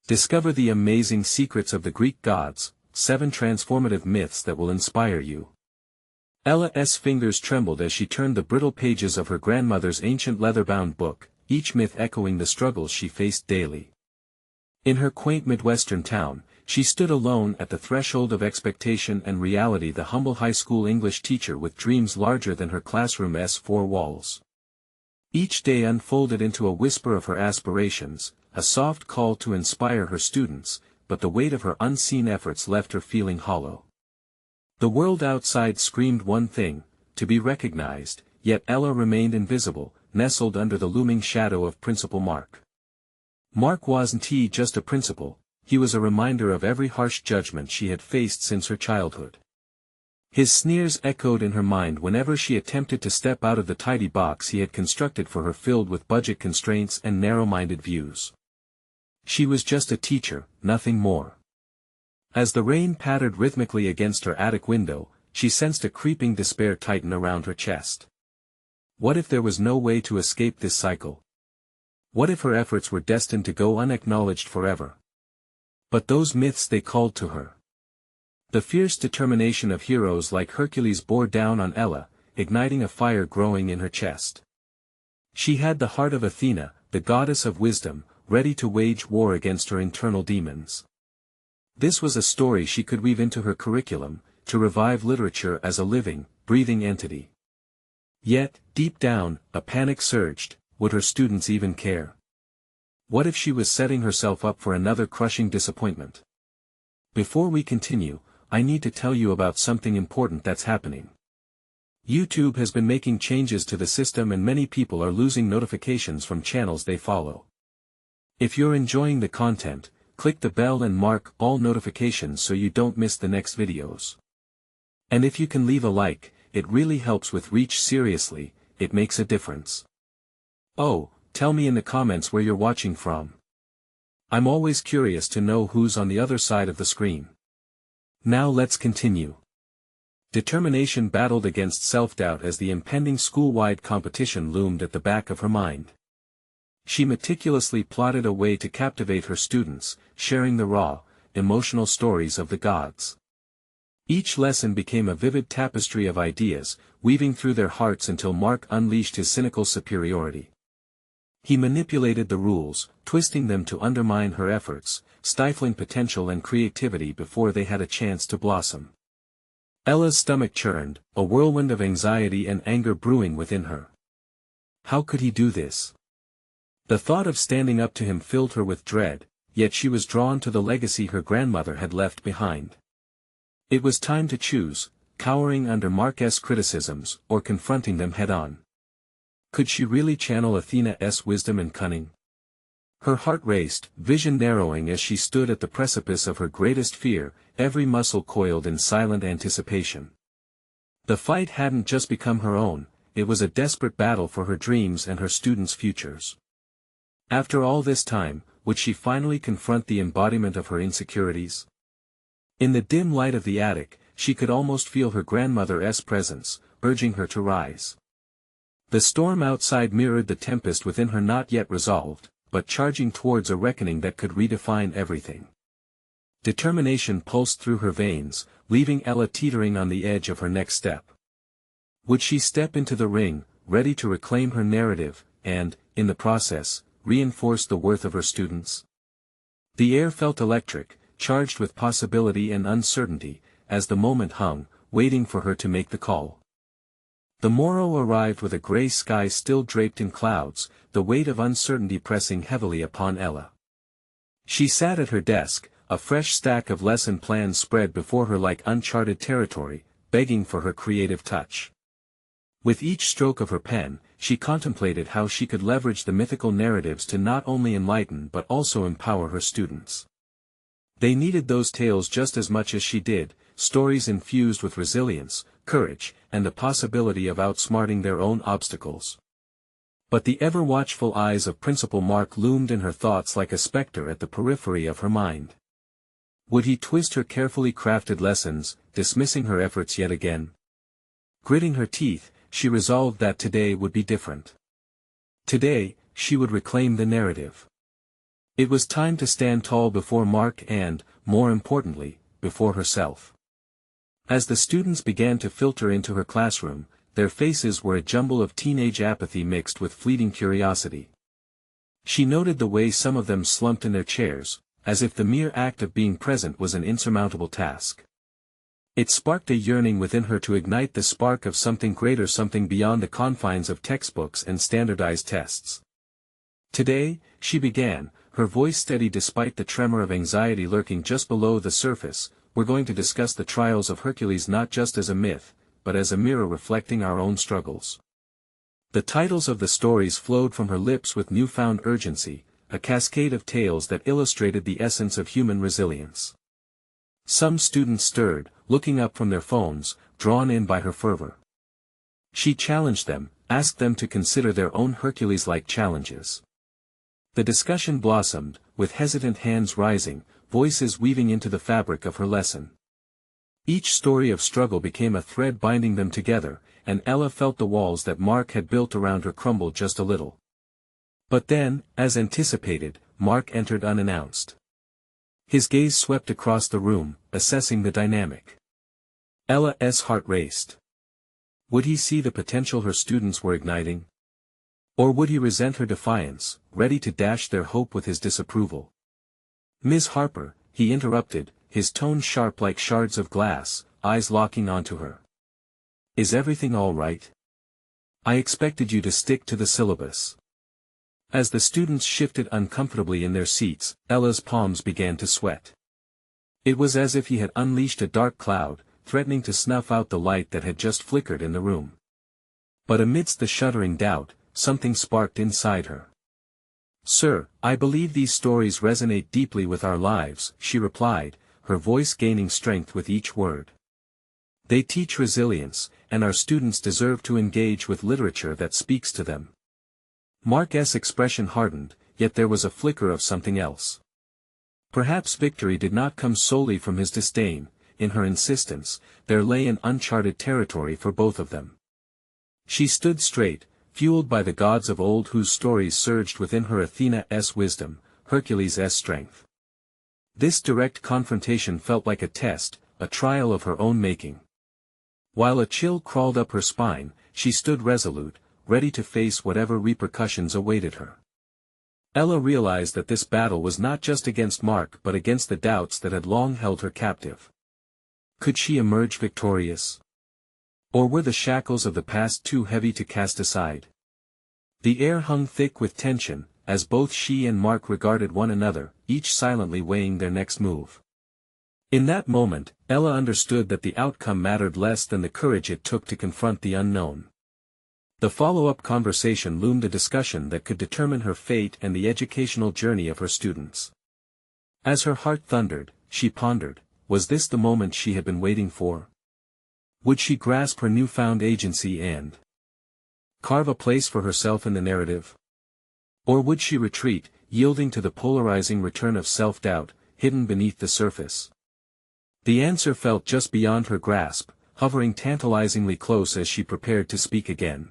Discover the amazing secrets of the Greek gods, 7 transformative myths that will inspire you. Ella's fingers trembled as she turned the brittle pages of her grandmother's ancient leather-bound book, each myth echoing the struggles she faced daily. In her quaint Midwestern town, she stood alone at the threshold of expectation and reality, the humble high school English teacher with dreams larger than her classroom's 4 walls. Each day unfolded into a whisper of her aspirations, a soft call to inspire her students, but the weight of her unseen efforts left her feeling hollow. The world outside screamed one thing, to be recognized, yet Ella remained invisible, nestled under the looming shadow of Principal Mark. Mark wasn't just a principal, he was a reminder of every harsh judgment she had faced since her childhood. His sneers echoed in her mind whenever she attempted to step out of the tidy box he had constructed for her, filled with budget constraints and narrow-minded views. She was just a teacher, nothing more. As the rain pattered rhythmically against her attic window, she sensed a creeping despair tighten around her chest. What if there was no way to escape this cycle? What if her efforts were destined to go unacknowledged forever? But those myths, they called to her. The fierce determination of heroes like Hercules bore down on Ella, igniting a fire growing in her chest. She had the heart of Athena, the goddess of wisdom, ready to wage war against her internal demons. This was a story she could weave into her curriculum, to revive literature as a living, breathing entity. Yet, deep down, a panic surged. Would her students even care? What if she was setting herself up for another crushing disappointment? Before we continue, I need to tell you about something important that's happening. YouTube has been making changes to the system and many people are losing notifications from channels they follow. If you're enjoying the content, click the bell and mark all notifications so you don't miss the next videos. And if you can leave a like, it really helps with reach. Seriously, it makes a difference. Oh, tell me in the comments where you're watching from. I'm always curious to know who's on the other side of the screen. Now let's continue. Determination battled against self-doubt as the impending school-wide competition loomed at the back of her mind. She meticulously plotted a way to captivate her students, sharing the raw, emotional stories of the gods. Each lesson became a vivid tapestry of ideas, weaving through their hearts until Mark unleashed his cynical superiority. He manipulated the rules, twisting them to undermine her efforts, stifling potential and creativity before they had a chance to blossom. Ella's stomach churned, a whirlwind of anxiety and anger brewing within her. How could he do this? The thought of standing up to him filled her with dread, yet she was drawn to the legacy her grandmother had left behind. It was time to choose, cowering under Mark's criticisms, or confronting them head-on. Could she really channel Athena's wisdom and cunning? Her heart raced, vision narrowing as she stood at the precipice of her greatest fear, every muscle coiled in silent anticipation. The fight hadn't just become her own, it was a desperate battle for her dreams and her students' futures. After all this time, would she finally confront the embodiment of her insecurities? In the dim light of the attic, she could almost feel her grandmother's presence, urging her to rise. The storm outside mirrored the tempest within her, not yet resolved, but charging towards a reckoning that could redefine everything. Determination pulsed through her veins, leaving Ella teetering on the edge of her next step. Would she step into the ring, ready to reclaim her narrative, and, in the process, reinforce the worth of her students? The air felt electric, charged with possibility and uncertainty, as the moment hung, waiting for her to make the call. The morrow arrived with a gray sky still draped in clouds, the weight of uncertainty pressing heavily upon Ella. She sat at her desk, a fresh stack of lesson plans spread before her like uncharted territory, begging for her creative touch. With each stroke of her pen, she contemplated how she could leverage the mythical narratives to not only enlighten but also empower her students. They needed those tales just as much as she did, stories infused with resilience, courage, and the possibility of outsmarting their own obstacles. But the ever-watchful eyes of Principal Mark loomed in her thoughts like a specter at the periphery of her mind. Would he twist her carefully crafted lessons, dismissing her efforts yet again? Gritting her teeth, she resolved that today would be different. Today, she would reclaim the narrative. It was time to stand tall before Mark and, more importantly, before herself. As the students began to filter into her classroom, their faces were a jumble of teenage apathy mixed with fleeting curiosity. She noted the way some of them slumped in their chairs, as if the mere act of being present was an insurmountable task. It sparked a yearning within her to ignite the spark of something greater, something beyond the confines of textbooks and standardized tests. Today, she began, her voice steady despite the tremor of anxiety lurking just below the surface, we're going to discuss the trials of Hercules not just as a myth, but as a mirror reflecting our own struggles. The titles of the stories flowed from her lips with newfound urgency, a cascade of tales that illustrated the essence of human resilience. Some students stirred, looking up from their phones, drawn in by her fervor. She challenged them, asked them to consider their own Hercules-like challenges. The discussion blossomed, with hesitant hands rising, voices weaving into the fabric of her lesson. Each story of struggle became a thread binding them together, and Ella felt the walls that Mark had built around her crumble just a little. But then, as anticipated, Mark entered unannounced. His gaze swept across the room, assessing the dynamic. Ella's heart raced. Would he see the potential her students were igniting? Or would he resent her defiance, ready to dash their hope with his disapproval? "Ms. Harper," he interrupted, his tone sharp like shards of glass, eyes locking onto her. "Is everything all right? I expected you to stick to the syllabus." As the students shifted uncomfortably in their seats, Ella's palms began to sweat. It was as if he had unleashed a dark cloud, threatening to snuff out the light that had just flickered in the room. But amidst the shuddering doubt, something sparked inside her. "Sir, I believe these stories resonate deeply with our lives," she replied, her voice gaining strength with each word. "They teach resilience, and our students deserve to engage with literature that speaks to them." Mark's expression hardened, yet there was a flicker of something else. Perhaps victory did not come solely from his disdain. In her insistence, there lay an uncharted territory for both of them. She stood straight, fueled by the gods of old whose stories surged within her, Athena's wisdom, Hercules' strength. This direct confrontation felt like a test, a trial of her own making. While a chill crawled up her spine, she stood resolute, ready to face whatever repercussions awaited her. Ella realized that this battle was not just against Mark but against the doubts that had long held her captive. Could she emerge victorious? Or were the shackles of the past too heavy to cast aside? The air hung thick with tension, as both she and Mark regarded one another, each silently weighing their next move. In that moment, Ella understood that the outcome mattered less than the courage it took to confront the unknown. The follow-up conversation loomed, a discussion that could determine her fate and the educational journey of her students. As her heart thundered, she pondered, was this the moment she had been waiting for? Would she grasp her newfound agency and carve a place for herself in the narrative? Or would she retreat, yielding to the polarizing return of self-doubt, hidden beneath the surface? The answer felt just beyond her grasp, hovering tantalizingly close as she prepared to speak again.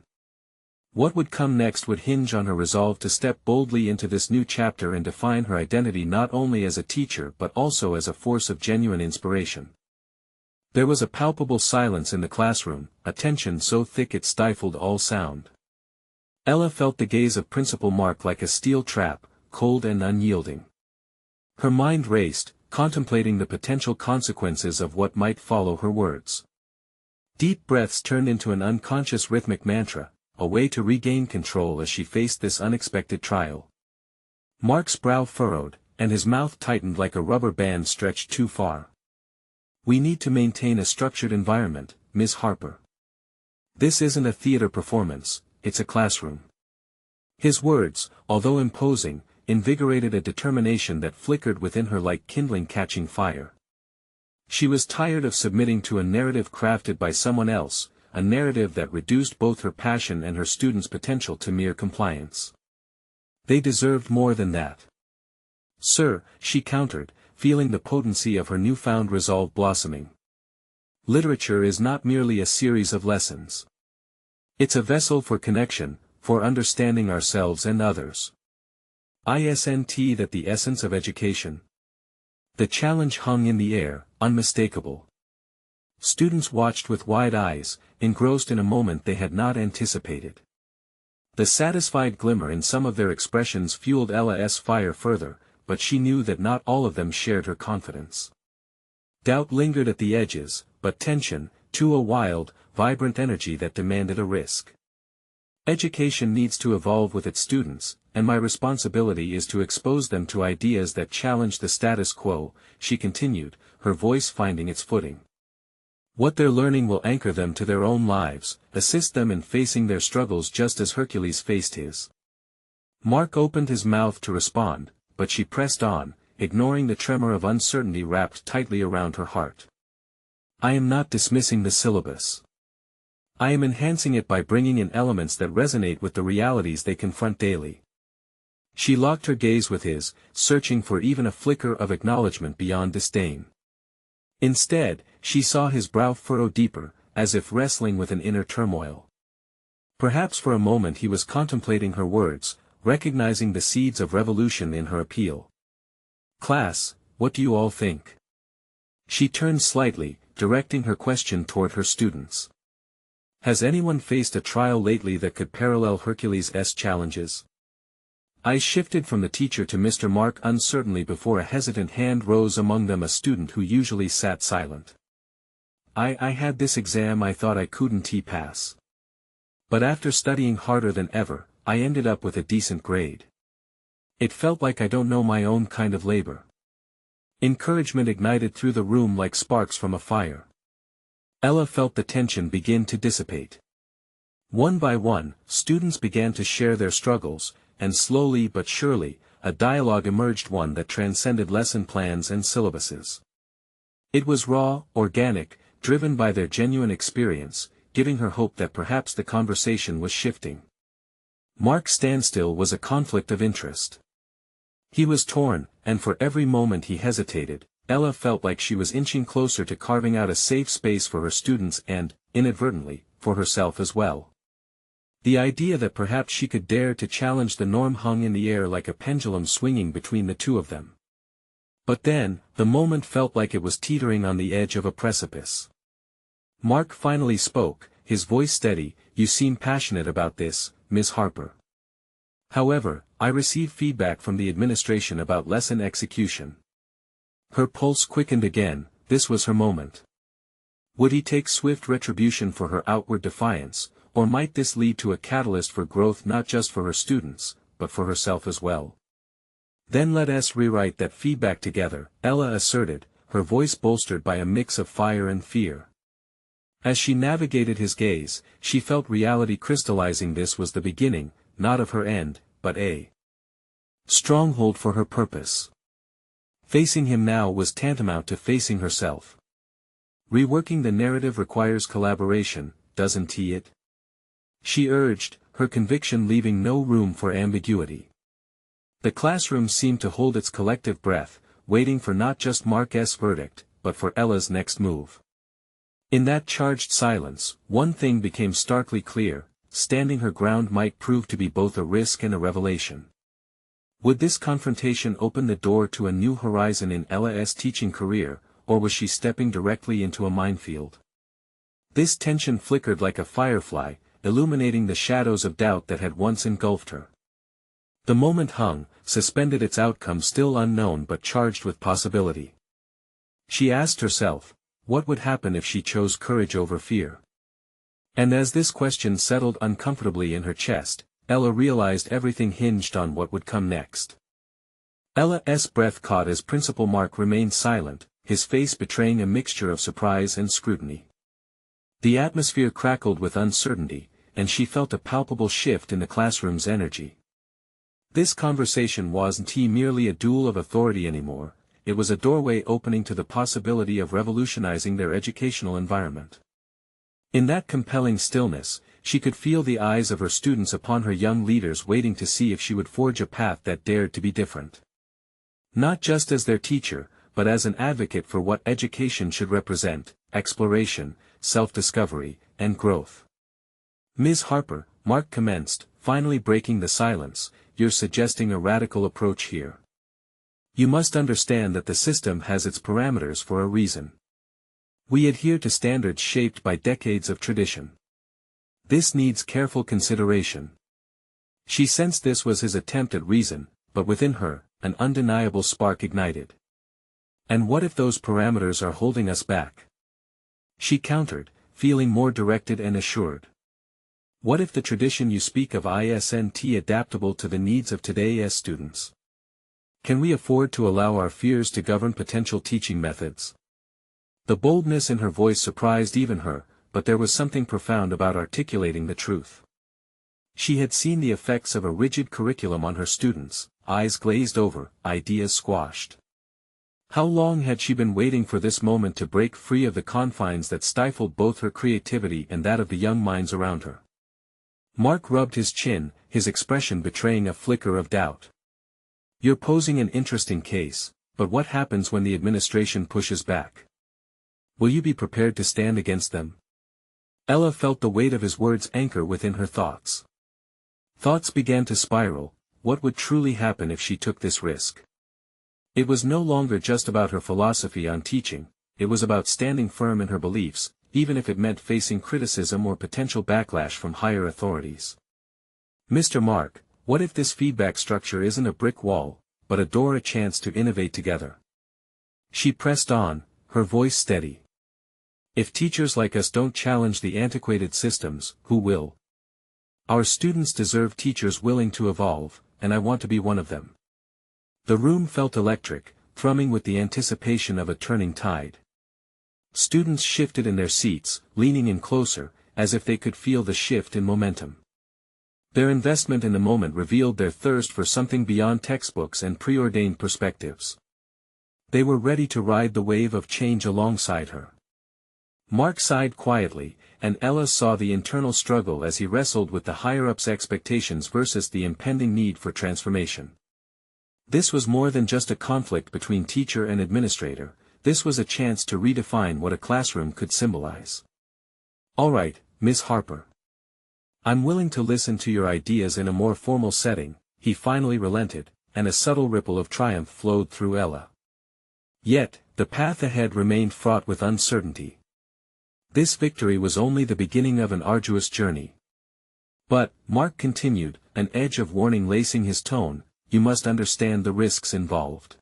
What would come next would hinge on her resolve to step boldly into this new chapter and define her identity not only as a teacher but also as a force of genuine inspiration. There was a palpable silence in the classroom, a tension so thick it stifled all sound. Ella felt the gaze of Principal Mark like a steel trap, cold and unyielding. Her mind raced, contemplating the potential consequences of what might follow her words. Deep breaths turned into an unconscious rhythmic mantra, a way to regain control as she faced this unexpected trial. Mark's brow furrowed, and his mouth tightened like a rubber band stretched too far. "We need to maintain a structured environment, Ms. Harper. This isn't a theater performance, it's a classroom." His words, although imposing, invigorated a determination that flickered within her like kindling catching fire. She was tired of submitting to a narrative crafted by someone else, a narrative that reduced both her passion and her students' potential to mere compliance. They deserved more than that. "Sir," she countered, feeling the potency of her newfound resolve blossoming. "Literature is not merely a series of lessons. It's a vessel for connection, for understanding ourselves and others. Isn't that the essence of education? The challenge hung in the air, unmistakable. Students watched with wide eyes, engrossed in a moment they had not anticipated. The satisfied glimmer in some of their expressions fueled Ella's fire further, but she knew that not all of them shared her confidence. Doubt lingered at the edges, but tension, too, a wild, vibrant energy that demanded a risk. Education needs to evolve with its students, and my responsibility is to expose them to ideas that challenge the status quo, she continued, her voice finding its footing. What they're learning will anchor them to their own lives, assist them in facing their struggles just as Hercules faced his. Mark opened his mouth to respond, but she pressed on, ignoring the tremor of uncertainty wrapped tightly around her heart. I am not dismissing the syllabus. I am enhancing it by bringing in elements that resonate with the realities they confront daily. She locked her gaze with his, searching for even a flicker of acknowledgement beyond disdain. Instead, she saw his brow furrow deeper, as if wrestling with an inner turmoil. Perhaps for a moment he was contemplating her words, recognizing the seeds of revolution in her appeal. Class, what do you all think? She turned slightly, directing her question toward her students. Has anyone faced a trial lately that could parallel Hercules' challenges? Eyes shifted from the teacher to Mr. Mark uncertainly before a hesitant hand rose among them, a student who usually sat silent. I had this exam I thought I couldn't pass. But after studying harder than ever, I ended up with a decent grade. It felt like I don't know my own kind of labor. Encouragement ignited through the room like sparks from a fire. Ella felt the tension begin to dissipate. One by one, students began to share their struggles, and slowly but surely, a dialogue emerged, one that transcended lesson plans and syllabuses. It was raw, organic, driven by their genuine experience, giving her hope that perhaps the conversation was shifting. Mark's standstill was a conflict of interest. He was torn, and for every moment he hesitated, Ella felt like she was inching closer to carving out a safe space for her students and, inadvertently, for herself as well. The idea that perhaps she could dare to challenge the norm hung in the air like a pendulum swinging between the two of them. But then, the moment felt like it was teetering on the edge of a precipice. Mark finally spoke, his voice steady. You seem passionate about this, Ms. Harper. However, I received feedback from the administration about lesson execution. Her pulse quickened again. This was her moment. Would he take swift retribution for her outward defiance, or might this lead to a catalyst for growth not just for her students, but for herself as well? Then let us rewrite that feedback together, Ella asserted, her voice bolstered by a mix of fire and fear. As she navigated his gaze, she felt reality crystallizing. This was the beginning, not of her end, but a stronghold for her purpose. Facing him now was tantamount to facing herself. Reworking the narrative requires collaboration, doesn't it? She urged, her conviction leaving no room for ambiguity. The classroom seemed to hold its collective breath, waiting for not just Mark's verdict, but for Ella's next move. In that charged silence, one thing became starkly clear: standing her ground might prove to be both a risk and a revelation. Would this confrontation open the door to a new horizon in Ella's teaching career, or was she stepping directly into a minefield? This tension flickered like a firefly, illuminating the shadows of doubt that had once engulfed her. The moment hung, suspended, its outcome still unknown but charged with possibility. She asked herself, what would happen if she chose courage over fear? And as this question settled uncomfortably in her chest, Ella realized everything hinged on what would come next. Ella's breath caught as Principal Mark remained silent, his face betraying a mixture of surprise and scrutiny. The atmosphere crackled with uncertainty, and she felt a palpable shift in the classroom's energy. This conversation wasn't merely a duel of authority anymore, it was a doorway opening to the possibility of revolutionizing their educational environment. In that compelling stillness, she could feel the eyes of her students upon her young leaders, waiting to see if she would forge a path that dared to be different. Not just as their teacher, but as an advocate for what education should represent: exploration, self-discovery, and growth. Ms. Harper, Mark commenced, finally breaking the silence, "You're suggesting a radical approach here. You must understand that the system has its parameters for a reason. We adhere to standards shaped by decades of tradition. This needs careful consideration." She sensed this was his attempt at reason, but within her, an undeniable spark ignited. "And what if those parameters are holding us back?" she countered, feeling more directed and assured. "What if the tradition you speak of isn't adaptable to the needs of today's students? Can we afford to allow our fears to govern potential teaching methods?" The boldness in her voice surprised even her, but there was something profound about articulating the truth. She had seen the effects of a rigid curriculum on her students, eyes glazed over, ideas squashed. How long had she been waiting for this moment to break free of the confines that stifled both her creativity and that of the young minds around her? Mark rubbed his chin, his expression betraying a flicker of doubt. "You're posing an interesting case, but what happens when the administration pushes back? Will you be prepared to stand against them?" Ella felt the weight of his words anchor within her thoughts. Thoughts began to spiral. What would truly happen if she took this risk? It was no longer just about her philosophy on teaching, it was about standing firm in her beliefs, even if it meant facing criticism or potential backlash from higher authorities. "Mr. Mark, what if this feedback structure isn't a brick wall, but a door, a chance to innovate together?" She pressed on, her voice steady. "If teachers like us don't challenge the antiquated systems, who will? Our students deserve teachers willing to evolve, and I want to be one of them." The room felt electric, thrumming with the anticipation of a turning tide. Students shifted in their seats, leaning in closer, as if they could feel the shift in momentum. Their investment in the moment revealed their thirst for something beyond textbooks and preordained perspectives. They were ready to ride the wave of change alongside her. Mark sighed quietly, and Ella saw the internal struggle as he wrestled with the higher-ups' expectations versus the impending need for transformation. This was more than just a conflict between teacher and administrator, this was a chance to redefine what a classroom could symbolize. "All right, Miss Harper. I'm willing to listen to your ideas in a more formal setting," he finally relented, and a subtle ripple of triumph flowed through Ella. Yet, the path ahead remained fraught with uncertainty. This victory was only the beginning of an arduous journey. "But," Mark continued, an edge of warning lacing his tone, "you must understand the risks involved.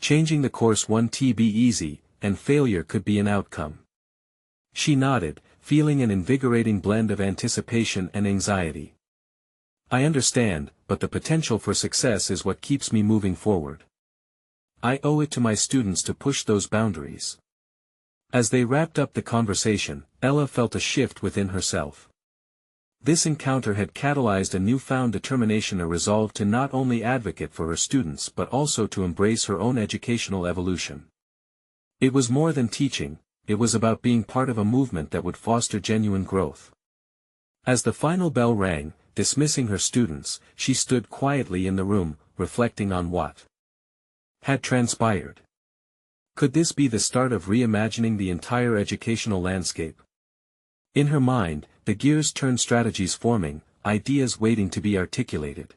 Changing the course won't be easy, and failure could be an outcome." She nodded, feeling an invigorating blend of anticipation and anxiety. "I understand, but the potential for success is what keeps me moving forward. I owe it to my students to push those boundaries." As they wrapped up the conversation, Ella felt a shift within herself. This encounter had catalyzed a newfound determination, a resolve to not only advocate for her students but also to embrace her own educational evolution. It was more than teaching, it was about being part of a movement that would foster genuine growth. As the final bell rang, dismissing her students, she stood quietly in the room, reflecting on what had transpired. Could this be the start of reimagining the entire educational landscape? In her mind, the gears turned, strategies forming, ideas waiting to be articulated.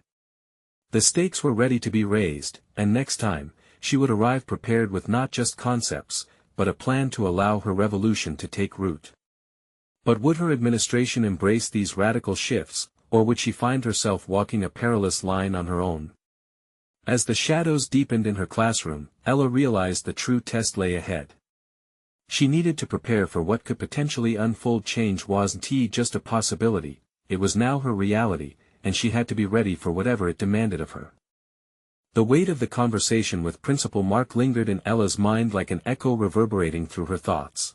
The stakes were ready to be raised, and next time, she would arrive prepared with not just concepts, but a plan to allow her revolution to take root. But would her administration embrace these radical shifts, or would she find herself walking a perilous line on her own? As the shadows deepened in her classroom, Ella realized the true test lay ahead. She needed to prepare for what could potentially unfold. Change wasn't just a possibility, it was now her reality, and she had to be ready for whatever it demanded of her. The weight of the conversation with Principal Mark lingered in Ella's mind like an echo reverberating through her thoughts.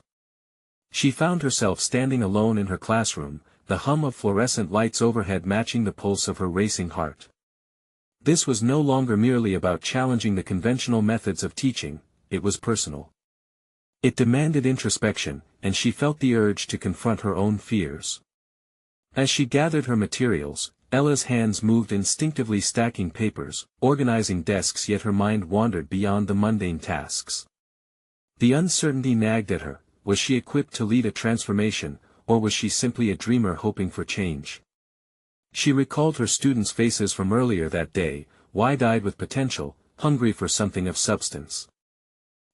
She found herself standing alone in her classroom, the hum of fluorescent lights overhead matching the pulse of her racing heart. This was no longer merely about challenging the conventional methods of teaching, it was personal. It demanded introspection, and she felt the urge to confront her own fears. As she gathered her materials, Ella's hands moved instinctively, stacking papers, organizing desks, yet her mind wandered beyond the mundane tasks. The uncertainty nagged at her. Was she equipped to lead a transformation, or was she simply a dreamer hoping for change? She recalled her students' faces from earlier that day, wide-eyed with potential, hungry for something of substance.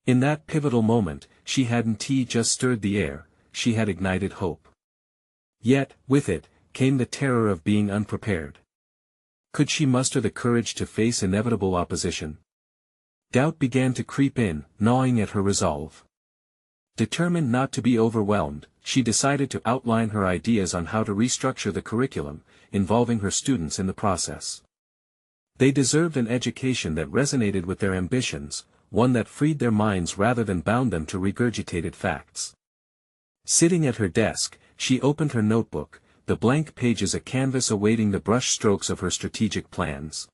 In that pivotal moment, she hadn't just stirred the air, she had ignited hope. Yet, with it, came the terror of being unprepared. Could she muster the courage to face inevitable opposition? Doubt began to creep in, gnawing at her resolve. Determined not to be overwhelmed, she decided to outline her ideas on how to restructure the curriculum, involving her students in the process. They deserved an education that resonated with their ambitions, one that freed their minds rather than bound them to regurgitated facts. Sitting at her desk, she opened her notebook, the blank pages a canvas awaiting the brush strokes of her strategic plans.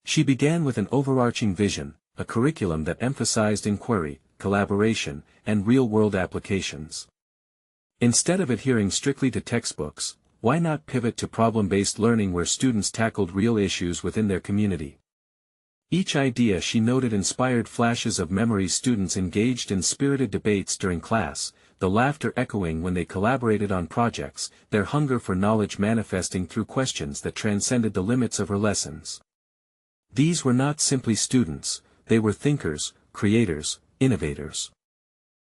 She began with an overarching vision, a curriculum that emphasized inquiry, collaboration, and real-world applications. Instead of adhering strictly to textbooks, why not pivot to problem-based learning where students tackled real issues within their community? Each idea she noted inspired flashes of memories. Students engaged in spirited debates during class, the laughter echoing when they collaborated on projects, their hunger for knowledge manifesting through questions that transcended the limits of her lessons. These were not simply students, they were thinkers, creators, innovators.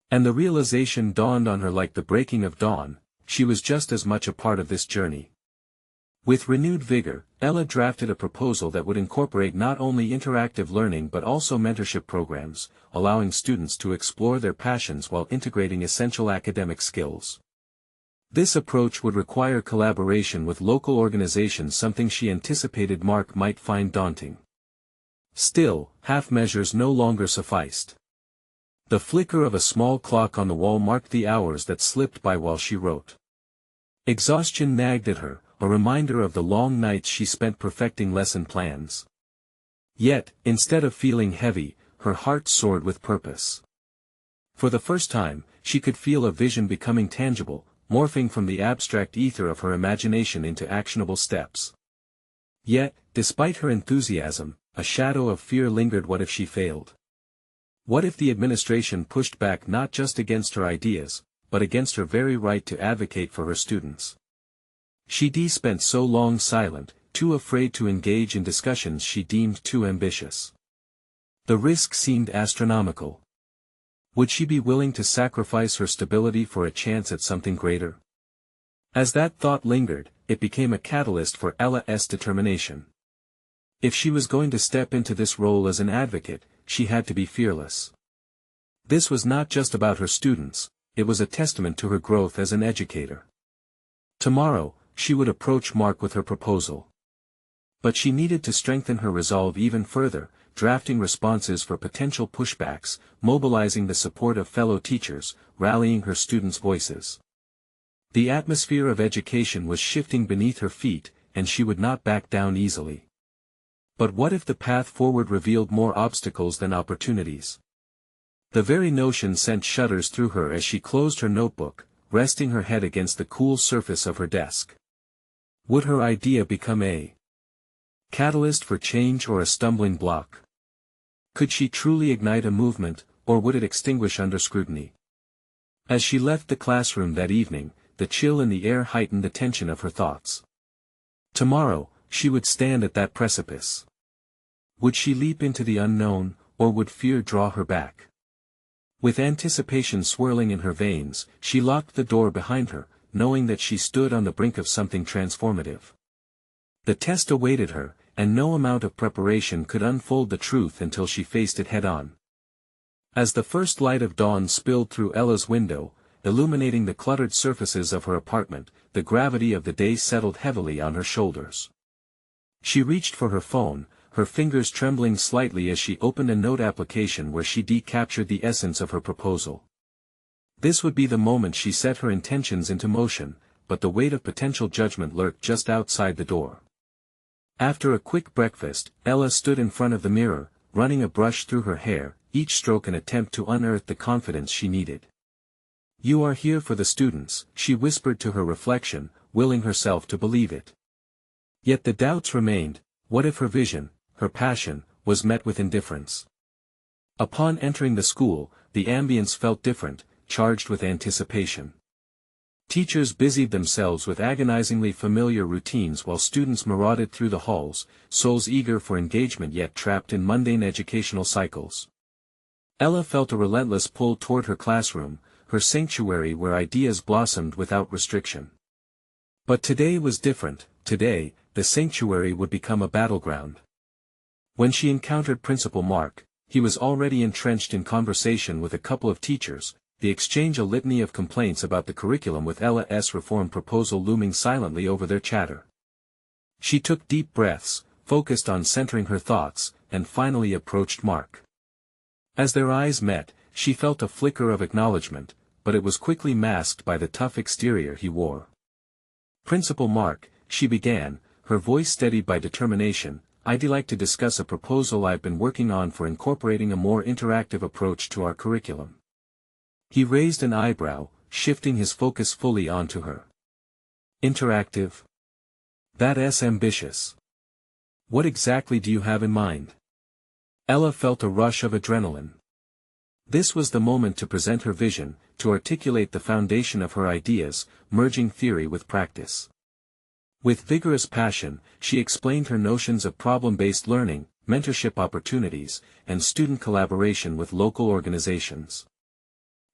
And the realization dawned on her like the breaking of dawn, she was just as much a part of this journey. With renewed vigor, Ella drafted a proposal that would incorporate not only interactive learning but also mentorship programs, allowing students to explore their passions while integrating essential academic skills. This approach would require collaboration with local organizations, something she anticipated Mark might find daunting. Still, half measures no longer sufficed. The flicker of a small clock on the wall marked the hours that slipped by while she wrote. Exhaustion nagged at her, a reminder of the long nights she spent perfecting lesson plans. Yet, instead of feeling heavy, her heart soared with purpose. For the first time, she could feel a vision becoming tangible, morphing from the abstract ether of her imagination into actionable steps. Yet, despite her enthusiasm, a shadow of fear lingered. What if she failed? What if the administration pushed back not just against her ideas, but against her very right to advocate for her students? She'd spent so long silent, too afraid to engage in discussions she deemed too ambitious. The risk seemed astronomical. Would she be willing to sacrifice her stability for a chance at something greater? As that thought lingered, it became a catalyst for Ella's determination. If she was going to step into this role as an advocate, she had to be fearless. This was not just about her students, it was a testament to her growth as an educator. Tomorrow, she would approach Mark with her proposal. But she needed to strengthen her resolve even further, drafting responses for potential pushbacks, mobilizing the support of fellow teachers, rallying her students' voices. The atmosphere of education was shifting beneath her feet, and she would not back down easily. But what if the path forward revealed more obstacles than opportunities? The very notion sent shudders through her as she closed her notebook, resting her head against the cool surface of her desk. Would her idea become a catalyst for change or a stumbling block? Could she truly ignite a movement, or would it extinguish under scrutiny? As she left the classroom that evening, the chill in the air heightened the tension of her thoughts. Tomorrow, she would stand at that precipice. Would she leap into the unknown, or would fear draw her back? With anticipation swirling in her veins, she locked the door behind her, knowing that she stood on the brink of something transformative. The test awaited her, and no amount of preparation could unfold the truth until she faced it head-on. As the first light of dawn spilled through Ella's window, illuminating the cluttered surfaces of her apartment, the gravity of the day settled heavily on her shoulders. She reached for her phone, her fingers trembling slightly as she opened a note application where she'd captured the essence of her proposal. This would be the moment she set her intentions into motion, but the weight of potential judgment lurked just outside the door. After a quick breakfast, Ella stood in front of the mirror, running a brush through her hair, each stroke an attempt to unearth the confidence she needed. "You are here for the students," she whispered to her reflection, willing herself to believe it. Yet the doubts remained. What if her vision, her passion, was met with indifference? Upon entering the school, the ambience felt different, charged with anticipation. Teachers busied themselves with agonizingly familiar routines while students marauded through the halls, souls eager for engagement yet trapped in mundane educational cycles. Ella felt a relentless pull toward her classroom, her sanctuary where ideas blossomed without restriction. But today was different. Today, the sanctuary would become a battleground. When she encountered Principal Mark, he was already entrenched in conversation with a couple of teachers, the exchange a litany of complaints about the curriculum with Ella's reform proposal looming silently over their chatter. She took deep breaths, focused on centering her thoughts, and finally approached Mark. As their eyes met, she felt a flicker of acknowledgement, but it was quickly masked by the tough exterior he wore. "Principal Mark," she began, her voice steadied by determination, "I'd like to discuss a proposal I've been working on for incorporating a more interactive approach to our curriculum." He raised an eyebrow, shifting his focus fully onto her. "Interactive? That's ambitious. What exactly do you have in mind?" Ella felt a rush of adrenaline. This was the moment to present her vision, to articulate the foundation of her ideas, merging theory with practice. With vigorous passion, she explained her notions of problem-based learning, mentorship opportunities, and student collaboration with local organizations.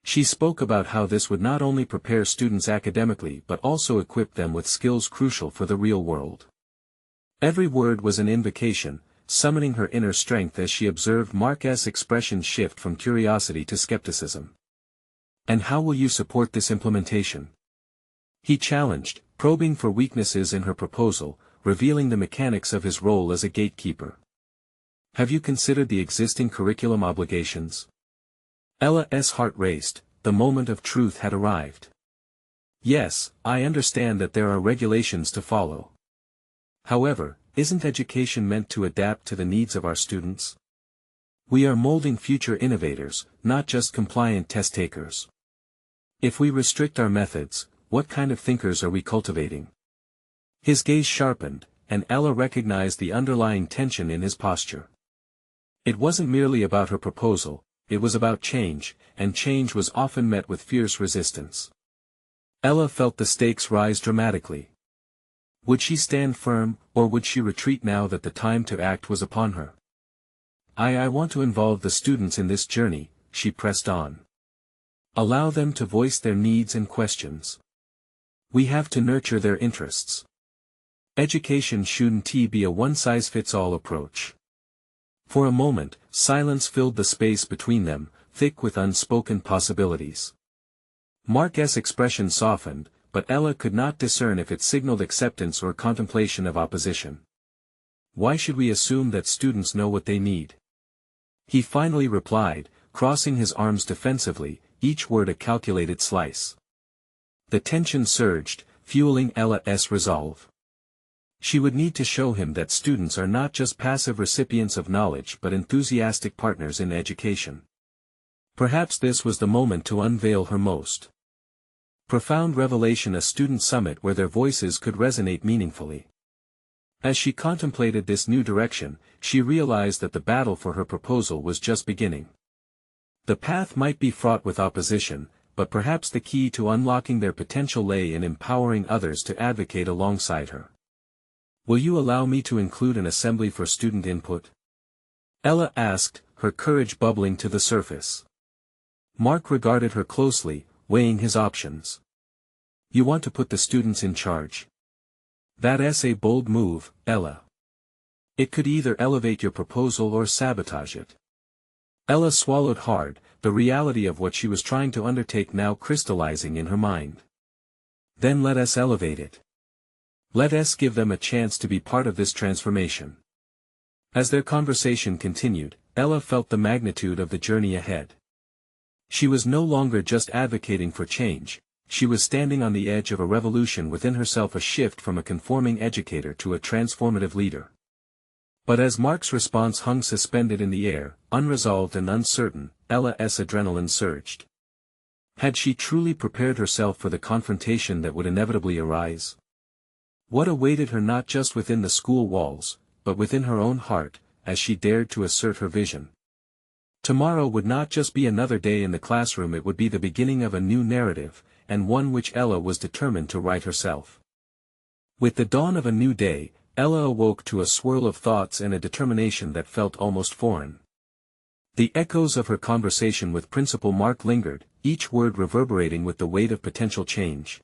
She spoke about how this would not only prepare students academically but also equip them with skills crucial for the real world. Every word was an invocation, summoning her inner strength as she observed Mark's expression shift from curiosity to skepticism. "And how will you support this implementation?" he challenged, probing for weaknesses in her proposal, revealing the mechanics of his role as a gatekeeper. "Have you considered the existing curriculum obligations?" Ella's heart raced. The moment of truth had arrived. "Yes, I understand that there are regulations to follow. However, isn't education meant to adapt to the needs of our students? We are molding future innovators, not just compliant test takers. If we restrict our methods, what kind of thinkers are we cultivating?" His gaze sharpened, and Ella recognized the underlying tension in his posture. It wasn't merely about her proposal, it was about change, and change was often met with fierce resistance. Ella felt the stakes rise dramatically. Would she stand firm, or would she retreat now that the time to act was upon her? I want to involve the students in this journey," she pressed on. "Allow them to voice their needs and questions. We have to nurture their interests. Education shouldn't be a one-size-fits-all approach." For a moment, silence filled the space between them, thick with unspoken possibilities. Mark's expression softened, but Ella could not discern if it signaled acceptance or contemplation of opposition. "Why should we assume that students know what they need?" he finally replied, crossing his arms defensively, each word a calculated slice. The tension surged, fueling Ella's resolve. She would need to show him that students are not just passive recipients of knowledge but enthusiastic partners in education. Perhaps this was the moment to unveil her most profound revelation, a student summit where their voices could resonate meaningfully. As she contemplated this new direction, she realized that the battle for her proposal was just beginning. The path might be fraught with opposition, but perhaps the key to unlocking their potential lay in empowering others to advocate alongside her. "Will you allow me to include an assembly for student input?" Ella asked, her courage bubbling to the surface. Mark regarded her closely, weighing his options. "You want to put the students in charge? That's a bold move, Ella. It could either elevate your proposal or sabotage it." Ella swallowed hard, the reality of what she was trying to undertake now crystallizing in her mind. "Then let us elevate it. Let us give them a chance to be part of this transformation." As their conversation continued, Ella felt the magnitude of the journey ahead. She was no longer just advocating for change, she was standing on the edge of a revolution within herself, a shift from a conforming educator to a transformative leader. But as Mark's response hung suspended in the air, unresolved and uncertain, Ella's adrenaline surged. Had she truly prepared herself for the confrontation that would inevitably arise? What awaited her not just within the school walls, but within her own heart, as she dared to assert her vision? Tomorrow would not just be another day in the classroom, it would be the beginning of a new narrative, and one which Ella was determined to write herself. With the dawn of a new day, Ella awoke to a swirl of thoughts and a determination that felt almost foreign. The echoes of her conversation with Principal Mark lingered, each word reverberating with the weight of potential change.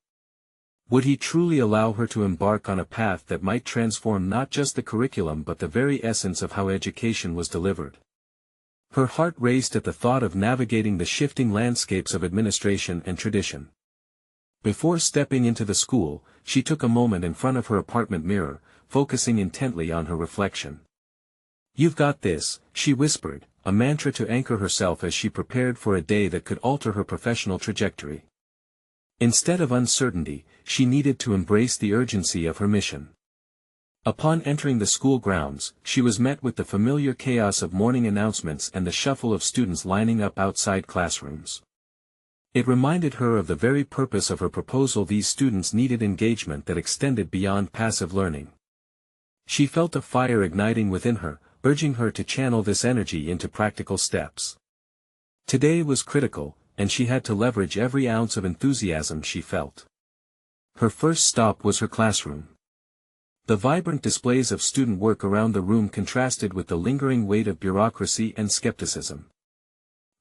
Would he truly allow her to embark on a path that might transform not just the curriculum but the very essence of how education was delivered? Her heart raced at the thought of navigating the shifting landscapes of administration and tradition. Before stepping into the school, she took a moment in front of her apartment mirror, focusing intently on her reflection. "You've got this," she whispered, a mantra to anchor herself as she prepared for a day that could alter her professional trajectory. Instead of uncertainty, she needed to embrace the urgency of her mission. Upon entering the school grounds, she was met with the familiar chaos of morning announcements and the shuffle of students lining up outside classrooms. It reminded her of the very purpose of her proposal. These students needed engagement that extended beyond passive learning. She felt a fire igniting within her, urging her to channel this energy into practical steps. Today was critical, and she had to leverage every ounce of enthusiasm she felt. Her first stop was her classroom. The vibrant displays of student work around the room contrasted with the lingering weight of bureaucracy and skepticism.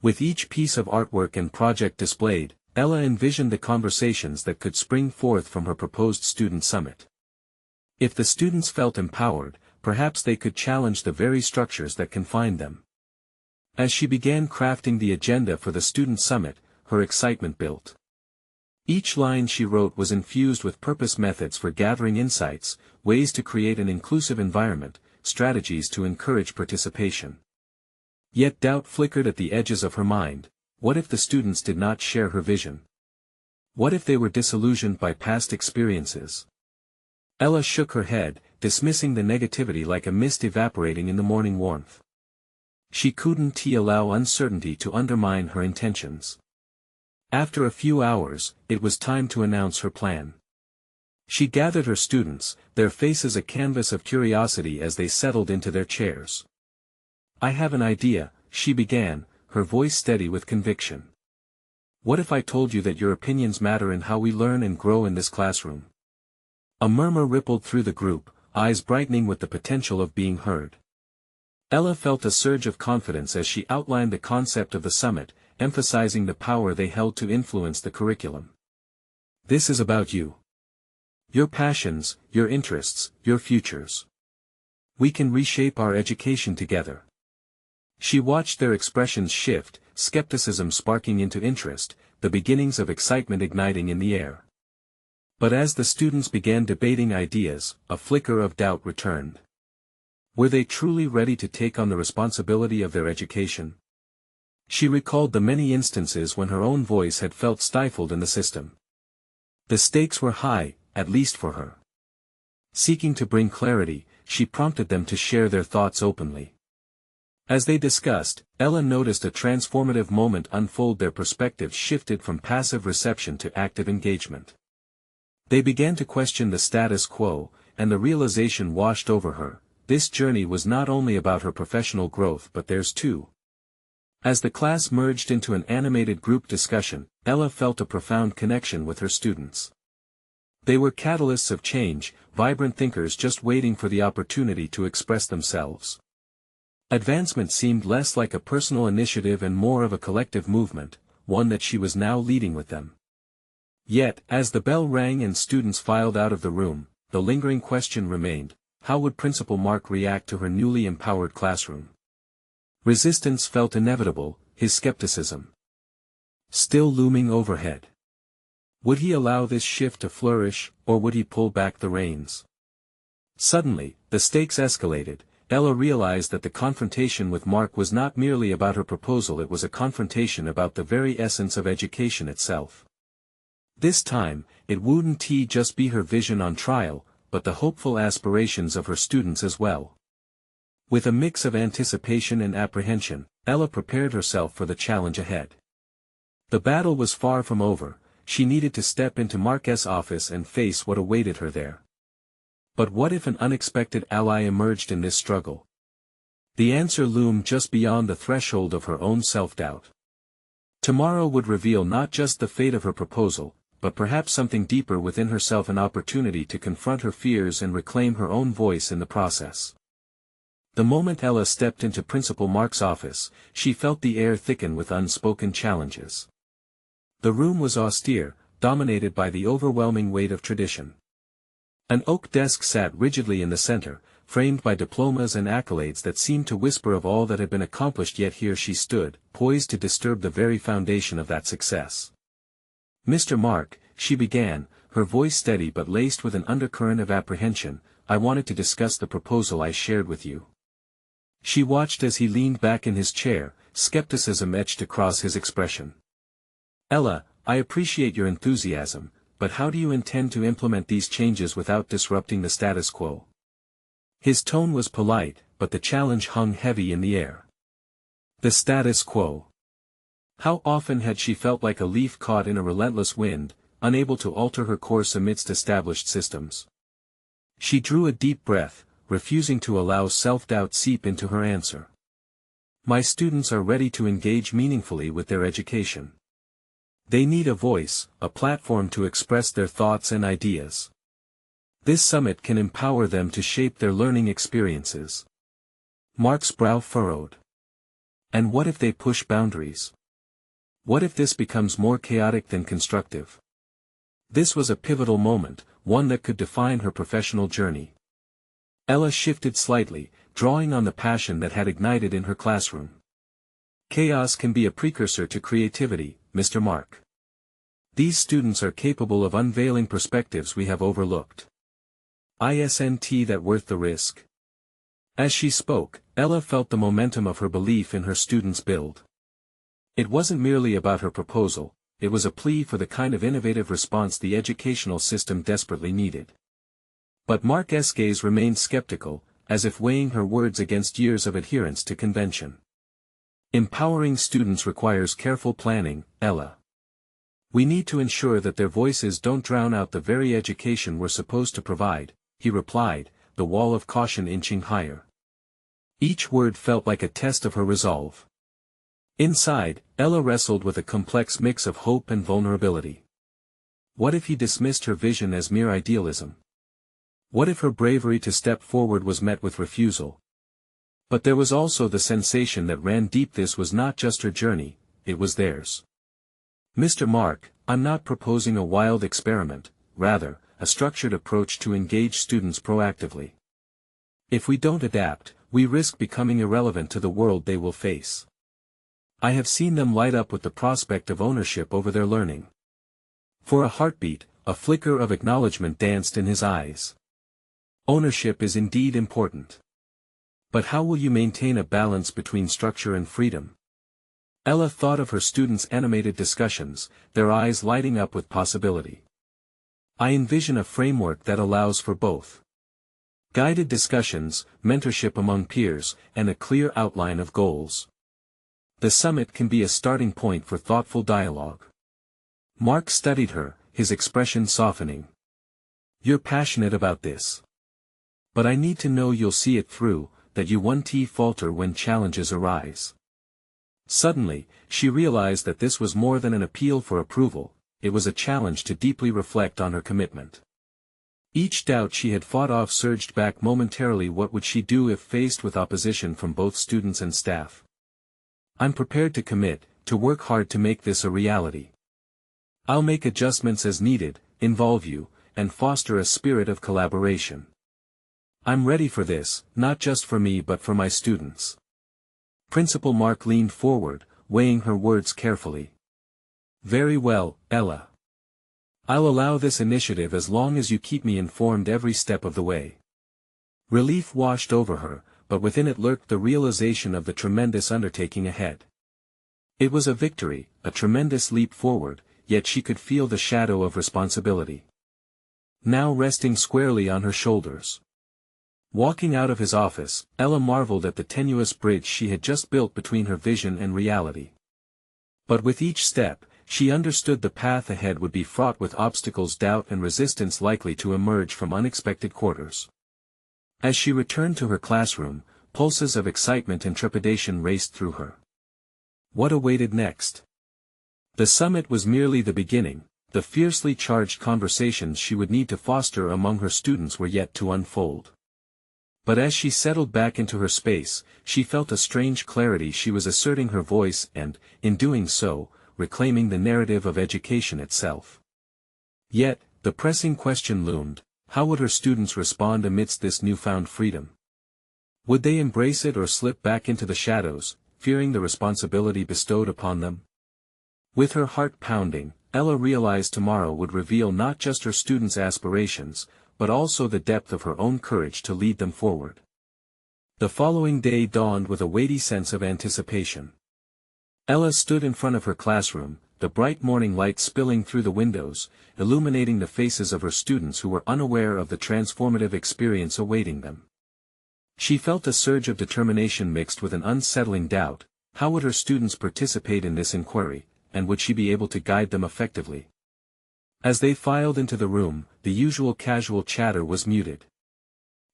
With each piece of artwork and project displayed, Ella envisioned the conversations that could spring forth from her proposed student summit. If the students felt empowered, perhaps they could challenge the very structures that confined them. As she began crafting the agenda for the student summit, her excitement built. Each line she wrote was infused with purpose: methods for gathering insights, ways to create an inclusive environment, strategies to encourage participation. Yet doubt flickered at the edges of her mind. What if the students did not share her vision? What if they were disillusioned by past experiences? Ella shook her head, dismissing the negativity like a mist evaporating in the morning warmth. She couldn't allow uncertainty to undermine her intentions. After a few hours, it was time to announce her plan. She gathered her students, their faces a canvas of curiosity as they settled into their chairs. "I have an idea," she began, her voice steady with conviction. "What if I told you that your opinions matter in how we learn and grow in this classroom?" A murmur rippled through the group, eyes brightening with the potential of being heard. Ella felt a surge of confidence as she outlined the concept of the summit, emphasizing the power they held to influence the curriculum. "This is about you. Your passions, your interests, your futures. We can reshape our education together." She watched their expressions shift, skepticism sparking into interest, the beginnings of excitement igniting in the air. But as the students began debating ideas, a flicker of doubt returned. Were they truly ready to take on the responsibility of their education? She recalled the many instances when her own voice had felt stifled in the system. The stakes were high, at least for her. Seeking to bring clarity, she prompted them to share their thoughts openly. As they discussed, Ella noticed a transformative moment unfold. Their perspectives shifted from passive reception to active engagement. They began to question the status quo, and the realization washed over her: this journey was not only about her professional growth but theirs too. As the class merged into an animated group discussion, Ella felt a profound connection with her students. They were catalysts of change, vibrant thinkers just waiting for the opportunity to express themselves. Advancement seemed less like a personal initiative and more of a collective movement, one that she was now leading with them. Yet, as the bell rang and students filed out of the room, the lingering question remained: how would Principal Mark react to her newly empowered classroom? Resistance felt inevitable, his skepticism still looming overhead. Would he allow this shift to flourish, or would he pull back the reins? Suddenly, the stakes escalated. Ella realized that the confrontation with Mark was not merely about her proposal, it was a confrontation about the very essence of education itself. This time, it wouldn't just be her vision on trial, but the hopeful aspirations of her students as well. With a mix of anticipation and apprehension, Ella prepared herself for the challenge ahead. The battle was far from over. She needed to step into Mark's office and face what awaited her there. But what if an unexpected ally emerged in this struggle? The answer loomed just beyond the threshold of her own self-doubt. Tomorrow would reveal not just the fate of her proposal, but perhaps something deeper within herself, an opportunity to confront her fears and reclaim her own voice in the process. The moment Ella stepped into Principal Mark's office, she felt the air thicken with unspoken challenges. The room was austere, dominated by the overwhelming weight of tradition. An oak desk sat rigidly in the center, framed by diplomas and accolades that seemed to whisper of all that had been accomplished, yet here she stood, poised to disturb the very foundation of that success. "Mr. Mark," she began, her voice steady but laced with an undercurrent of apprehension, "I wanted to discuss the proposal I shared with you." She watched as he leaned back in his chair, skepticism etched across his expression. "Ella, I appreciate your enthusiasm, but how do you intend to implement these changes without disrupting the status quo?" His tone was polite, but the challenge hung heavy in the air. The status quo. How often had she felt like a leaf caught in a relentless wind, unable to alter her course amidst established systems. She drew a deep breath, refusing to allow self-doubt seep into her answer. "My students are ready to engage meaningfully with their education. They need a voice, a platform to express their thoughts and ideas. This summit can empower them to shape their learning experiences." Mark's brow furrowed. "And what if they push boundaries? What if this becomes more chaotic than constructive?" This was a pivotal moment, one that could define her professional journey. Ella shifted slightly, drawing on the passion that had ignited in her classroom. "Chaos can be a precursor to creativity, Mr. Mark. These students are capable of unveiling perspectives we have overlooked. Isn't that worth the risk?" As she spoke, Ella felt the momentum of her belief in her students build. It wasn't merely about her proposal, it was a plea for the kind of innovative response the educational system desperately needed. But Mark's gaze remained skeptical, as if weighing her words against years of adherence to convention. "Empowering students requires careful planning, Ella. We need to ensure that their voices don't drown out the very education we're supposed to provide," he replied, the wall of caution inching higher. Each word felt like a test of her resolve. Inside, Ella wrestled with a complex mix of hope and vulnerability. What if he dismissed her vision as mere idealism? What if her bravery to step forward was met with refusal? But there was also the sensation that ran deep: this was not just her journey, it was theirs. "Mr. Mark, I'm not proposing a wild experiment, rather, a structured approach to engage students proactively. If we don't adapt, we risk becoming irrelevant to the world they will face. I have seen them light up with the prospect of ownership over their learning." For a heartbeat, a flicker of acknowledgement danced in his eyes. Ownership is indeed important. But how will you maintain a balance between structure and freedom? Ella thought of her students' animated discussions, their eyes lighting up with possibility. "I envision a framework that allows for both. Guided discussions, mentorship among peers, and a clear outline of goals. The summit can be a starting point for thoughtful dialogue." Mark studied her, his expression softening. "You're passionate about this. But I need to know you'll see it through, that you won't falter when challenges arise." Suddenly, she realized that this was more than an appeal for approval, it was a challenge to deeply reflect on her commitment. Each doubt she had fought off surged back momentarily. What would she do if faced with opposition from both students and staff? "I'm prepared to commit, to work hard to make this a reality. I'll make adjustments as needed, involve you, and foster a spirit of collaboration. I'm ready for this, not just for me but for my students." Principal Mark leaned forward, weighing her words carefully. "Very well, Ella. I'll allow this initiative as long as you keep me informed every step of the way." Relief washed over her, but within it lurked the realization of the tremendous undertaking ahead. It was a victory, a tremendous leap forward, yet she could feel the shadow of responsibility now resting squarely on her shoulders. Walking out of his office, Ella marveled at the tenuous bridge she had just built between her vision and reality. But with each step, she understood the path ahead would be fraught with obstacles, doubt and resistance likely to emerge from unexpected quarters. As she returned to her classroom, pulses of excitement and trepidation raced through her. What awaited next? The summit was merely the beginning, the fiercely charged conversations she would need to foster among her students were yet to unfold. But as she settled back into her space, she felt a strange clarity. She was asserting her voice and, in doing so, reclaiming the narrative of education itself. Yet, the pressing question loomed: how would her students respond amidst this newfound freedom? Would they embrace it or slip back into the shadows, fearing the responsibility bestowed upon them? With her heart pounding, Ella realized tomorrow would reveal not just her students' aspirations, but also the depth of her own courage to lead them forward. The following day dawned with a weighty sense of anticipation. Ella stood in front of her classroom, the bright morning light spilling through the windows, illuminating the faces of her students who were unaware of the transformative experience awaiting them. She felt a surge of determination mixed with an unsettling doubt: how would her students participate in this inquiry, and would she be able to guide them effectively? As they filed into the room, the usual casual chatter was muted.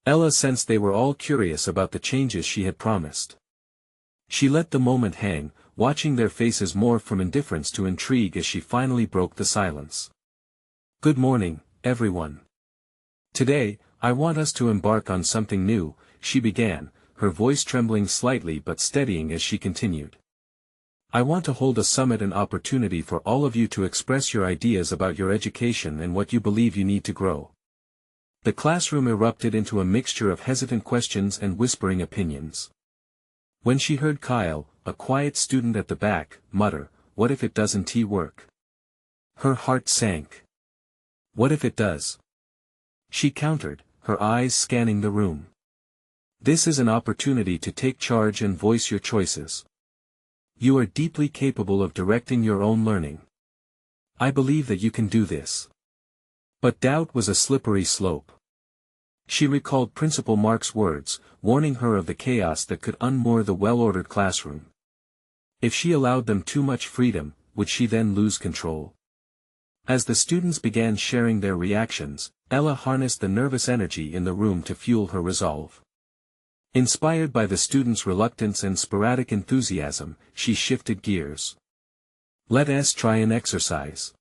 Ella sensed they were all curious about the changes she had promised. She let the moment hang, watching their faces morph from indifference to intrigue as she finally broke the silence. "Good morning, everyone. Today, I want us to embark on something new," she began, her voice trembling slightly but steadying as she continued. "I want to hold a summit, an opportunity for all of you to express your ideas about your education and what you believe you need to grow." The classroom erupted into a mixture of hesitant questions and whispering opinions. When she heard Kyle, a quiet student at the back, mutter, "What if it doesn't work?" her heart sank. "What if it does?" she countered, her eyes scanning the room. "This is an opportunity to take charge and voice your choices. You are deeply capable of directing your own learning. I believe that you can do this." But doubt was a slippery slope. She recalled Principal Mark's words, warning her of the chaos that could unmoor the well-ordered classroom. If she allowed them too much freedom, would she then lose control? As the students began sharing their reactions, Ella harnessed the nervous energy in the room to fuel her resolve. Inspired by the students' reluctance and sporadic enthusiasm, she shifted gears. "Let us try an exercise.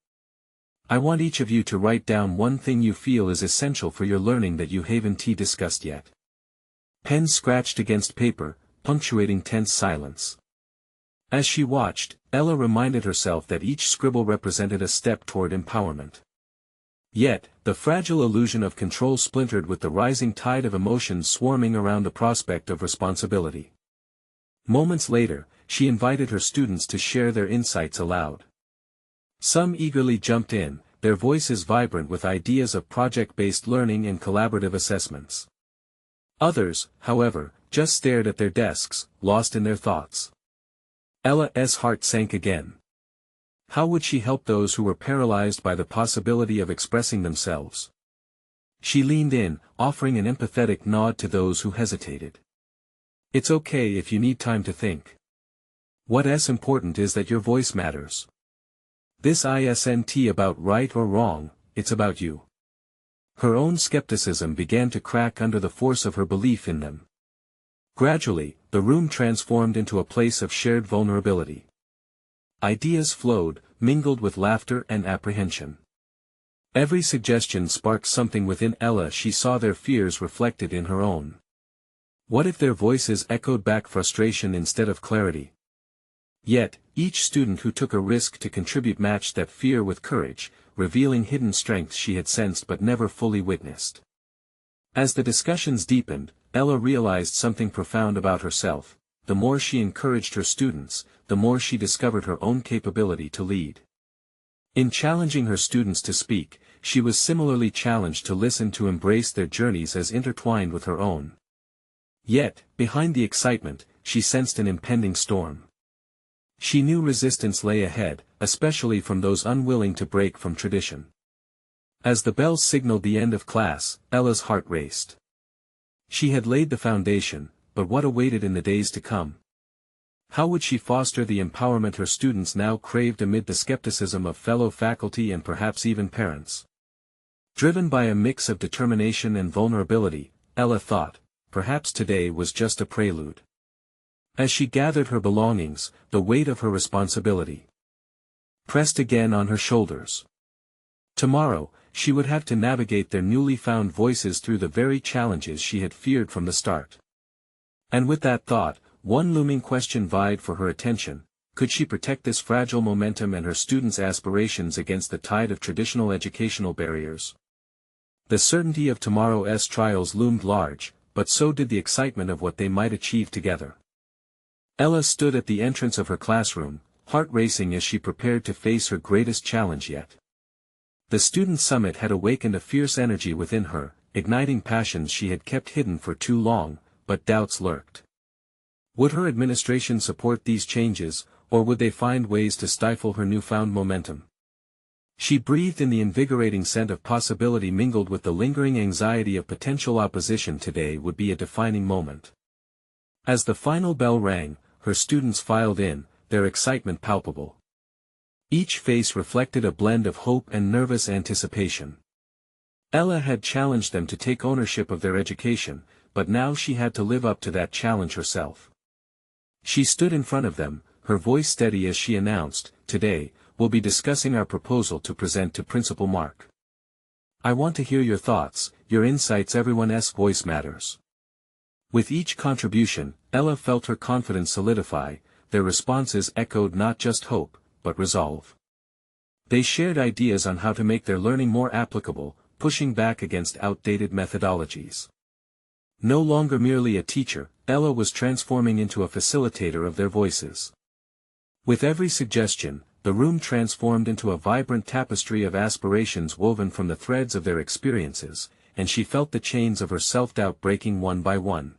I want each of you to write down one thing you feel is essential for your learning that you haven't discussed yet." Pen scratched against paper, punctuating tense silence. As she watched, Ella reminded herself that each scribble represented a step toward empowerment. Yet, the fragile illusion of control splintered with the rising tide of emotions swarming around the prospect of responsibility. Moments later, she invited her students to share their insights aloud. Some eagerly jumped in, their voices vibrant with ideas of project-based learning and collaborative assessments. Others, however, just stared at their desks, lost in their thoughts. Ella's heart sank again. How would she help those who were paralyzed by the possibility of expressing themselves? She leaned in, offering an empathetic nod to those who hesitated. "It's okay if you need time to think. What's important is that your voice matters. This isn't about right or wrong, it's about you." Her own skepticism began to crack under the force of her belief in them. Gradually, the room transformed into a place of shared vulnerability. Ideas flowed, mingled with laughter and apprehension. Every suggestion sparked something within Ella. She saw their fears reflected in her own. What if their voices echoed back frustration instead of clarity? Yet, each student who took a risk to contribute matched that fear with courage, revealing hidden strengths she had sensed but never fully witnessed. As the discussions deepened, Ella realized something profound about herself. The more she encouraged her students, the more she discovered her own capability to lead. In challenging her students to speak, she was similarly challenged to listen, to embrace their journeys as intertwined with her own. Yet, behind the excitement, she sensed an impending storm. She knew resistance lay ahead, especially from those unwilling to break from tradition. As the bell signaled the end of class, Ella's heart raced. She had laid the foundation, but what awaited in the days to come? How would she foster the empowerment her students now craved amid the skepticism of fellow faculty and perhaps even parents? Driven by a mix of determination and vulnerability, Ella thought, perhaps today was just a prelude. As she gathered her belongings, the weight of her responsibility pressed again on her shoulders. Tomorrow, she would have to navigate their newly found voices through the very challenges she had feared from the start. And with that thought, one looming question vied for her attention: could she protect this fragile momentum and her students' aspirations against the tide of traditional educational barriers? The certainty of tomorrow's trials loomed large, but so did the excitement of what they might achieve together. Ella stood at the entrance of her classroom, heart racing as she prepared to face her greatest challenge yet. The student summit had awakened a fierce energy within her, igniting passions she had kept hidden for too long, but doubts lurked. Would her administration support these changes, or would they find ways to stifle her newfound momentum? She breathed in the invigorating scent of possibility mingled with the lingering anxiety of potential opposition. Today would be a defining moment. As the final bell rang, her students filed in, their excitement palpable. Each face reflected a blend of hope and nervous anticipation. Ella had challenged them to take ownership of their education, but now she had to live up to that challenge herself. She stood in front of them, her voice steady as she announced, "Today, we'll be discussing our proposal to present to Principal Mark. I want to hear your thoughts, your insights. Everyone's voice matters." With each contribution, Ella felt her confidence solidify. Their responses echoed not just hope, but resolve. They shared ideas on how to make their learning more applicable, pushing back against outdated methodologies. No longer merely a teacher, Ella was transforming into a facilitator of their voices. With every suggestion, the room transformed into a vibrant tapestry of aspirations woven from the threads of their experiences, and she felt the chains of her self-doubt breaking one by one.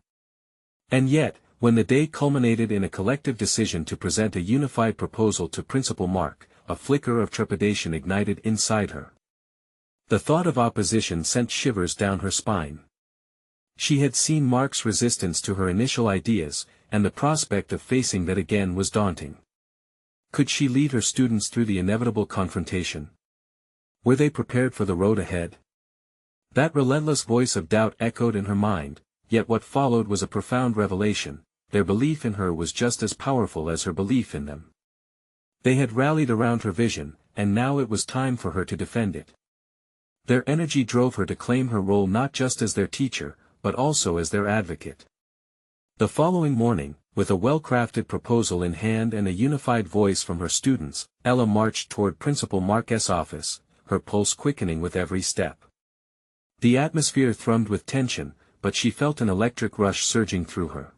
And yet, when the day culminated in a collective decision to present a unified proposal to Principal Mark, a flicker of trepidation ignited inside her. The thought of opposition sent shivers down her spine. She had seen Mark's resistance to her initial ideas, and the prospect of facing that again was daunting. Could she lead her students through the inevitable confrontation? Were they prepared for the road ahead? That relentless voice of doubt echoed in her mind, yet what followed was a profound revelation: their belief in her was just as powerful as her belief in them. They had rallied around her vision, and now it was time for her to defend it. Their energy drove her to claim her role not just as their teacher, but also as their advocate. The following morning, with a well-crafted proposal in hand and a unified voice from her students, Ella marched toward Principal Mark's office, her pulse quickening with every step. The atmosphere thrummed with tension, but she felt an electric rush surging through her.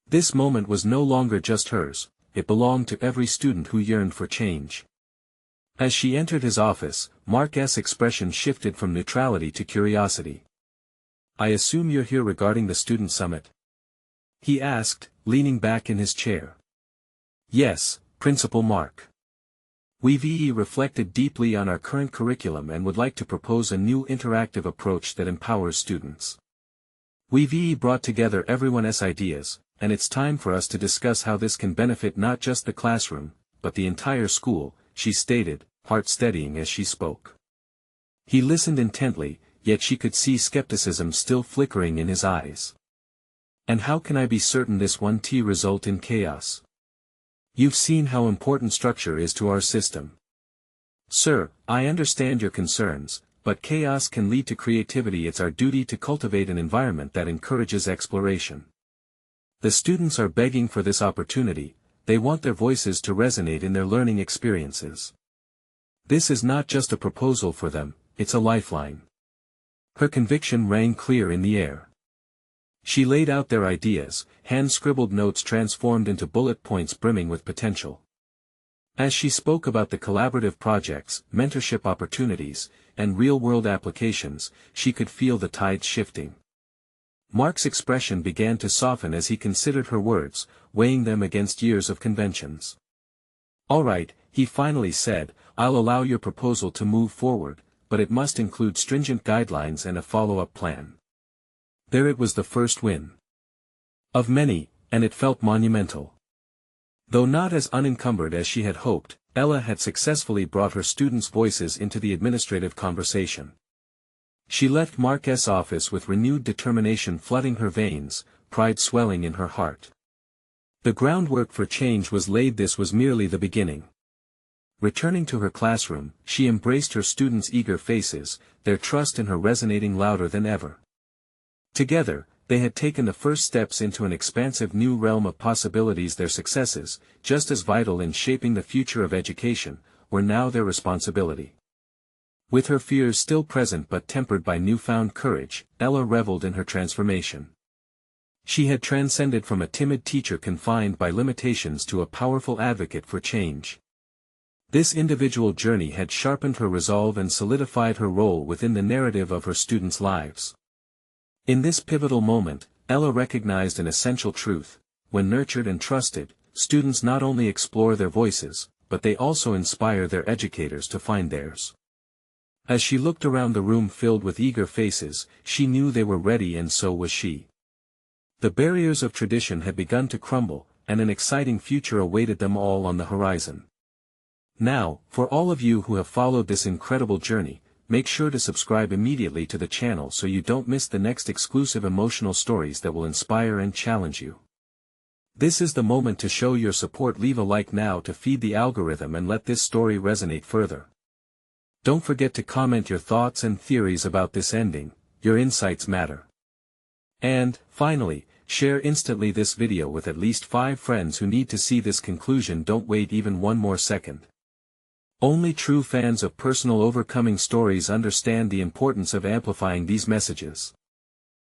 This moment was no longer just hers, it belonged to every student who yearned for change. As she entered his office, Mark's expression shifted from neutrality to curiosity. "I assume you're here regarding the student summit?" he asked, leaning back in his chair. "Yes, Principal Mark. We've reflected deeply on our current curriculum and would like to propose a new interactive approach that empowers students. We've brought together everyone's ideas, and it's time for us to discuss how this can benefit not just the classroom, but the entire school," she stated, heart steadying as she spoke. He listened intently, yet she could see skepticism still flickering in his eyes. "And how can I be certain this won't result in chaos? You've seen how important structure is to our system." "Sir, I understand your concerns, but chaos can lead to creativity. It's our duty to cultivate an environment that encourages exploration. The students are begging for this opportunity, they want their voices to resonate in their learning experiences. This is not just a proposal for them, it's a lifeline." Her conviction rang clear in the air. She laid out their ideas, hand-scribbled notes transformed into bullet points brimming with potential. As she spoke about the collaborative projects, mentorship opportunities, and real-world applications, she could feel the tide shifting. Mark's expression began to soften as he considered her words, weighing them against years of conventions. "All right," he finally said, "I'll allow your proposal to move forward, but it must include stringent guidelines and a follow-up plan." There it was, the first win of many, and it felt monumental. Though not as unencumbered as she had hoped, Ella had successfully brought her students' voices into the administrative conversation. She left Mark's office with renewed determination flooding her veins, pride swelling in her heart. The groundwork for change was laid. This was merely the beginning. Returning to her classroom, she embraced her students' eager faces, their trust in her resonating louder than ever. Together, they had taken the first steps into an expansive new realm of possibilities. Their successes, just as vital in shaping the future of education, were now their responsibility. With her fears still present but tempered by newfound courage, Ella reveled in her transformation. She had transcended from a timid teacher confined by limitations to a powerful advocate for change. This individual journey had sharpened her resolve and solidified her role within the narrative of her students' lives. In this pivotal moment, Ella recognized an essential truth: when nurtured and trusted, students not only explore their voices, but they also inspire their educators to find theirs. As she looked around the room filled with eager faces, she knew they were ready, and so was she. The barriers of tradition had begun to crumble, and an exciting future awaited them all on the horizon. Now, for all of you who have followed this incredible journey, make sure to subscribe immediately to the channel so you don't miss the next exclusive emotional stories that will inspire and challenge you. This is the moment to show your support. Leave a like now to feed the algorithm and let this story resonate further. Don't forget to comment your thoughts and theories about this ending. Your insights matter. And, finally, share instantly this video with at least 5 friends who need to see this conclusion. Don't wait even one more second. Only true fans of personal overcoming stories understand the importance of amplifying these messages.